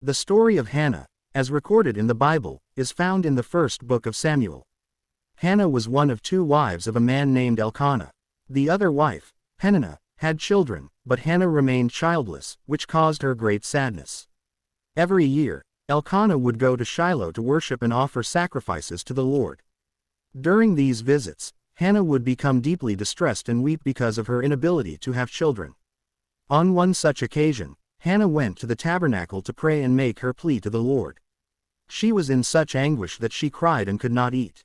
The story of Hannah, as recorded in the Bible, is found in the first book of Samuel. Hannah was one of two wives of a man named Elkanah. The other wife, Peninnah, had children, but Hannah remained childless, which caused her great sadness. Every year, Elkanah would go to Shiloh to worship and offer sacrifices to the Lord. During these visits, Hannah would become deeply distressed and weep because of her inability to have children. On one such occasion, Hannah went to the tabernacle to pray and make her plea to the Lord. She was in such anguish that she cried and could not eat.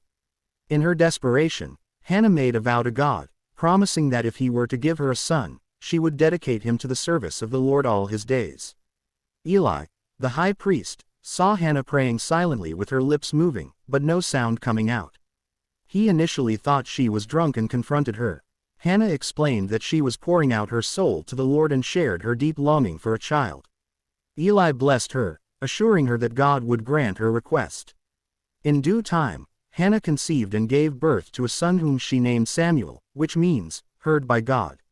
In her desperation, Hannah made a vow to God, promising that if he were to give her a son, she would dedicate him to the service of the Lord all his days. Eli, the high priest, saw Hannah praying silently with her lips moving, but no sound coming out. He initially thought she was drunk and confronted her. Hannah explained that she was pouring out her soul to the Lord and shared her deep longing for a child. Eli blessed her, assuring her that God would grant her request. In due time, Hannah conceived and gave birth to a son whom she named Samuel, which means, heard by God.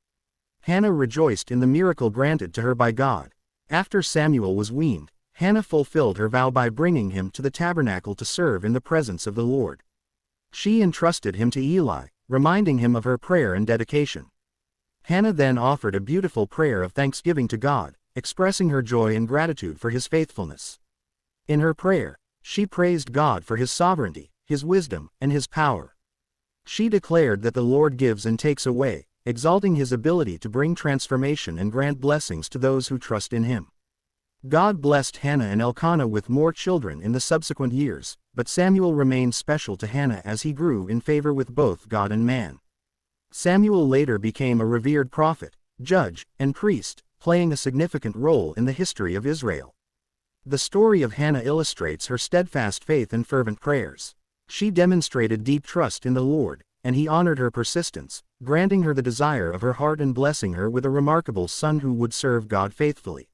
Hannah rejoiced in the miracle granted to her by God. After Samuel was weaned, Hannah fulfilled her vow by bringing him to the tabernacle to serve in the presence of the Lord. She entrusted him to Eli, reminding him of her prayer and dedication. Hannah then offered a beautiful prayer of thanksgiving to God, expressing her joy and gratitude for his faithfulness. In her prayer, she praised God for his sovereignty, his wisdom, and his power. She declared that the Lord gives and takes away, exalting his ability to bring transformation and grant blessings to those who trust in him. God blessed Hannah and Elkanah with more children in the subsequent years, but Samuel remained special to Hannah as he grew in favor with both God and man. Samuel later became a revered prophet, judge, and priest, playing a significant role in the history of Israel. The story of Hannah illustrates her steadfast faith and fervent prayers. She demonstrated deep trust in the Lord, and he honored her persistence, granting her the desire of her heart and blessing her with a remarkable son who would serve God faithfully.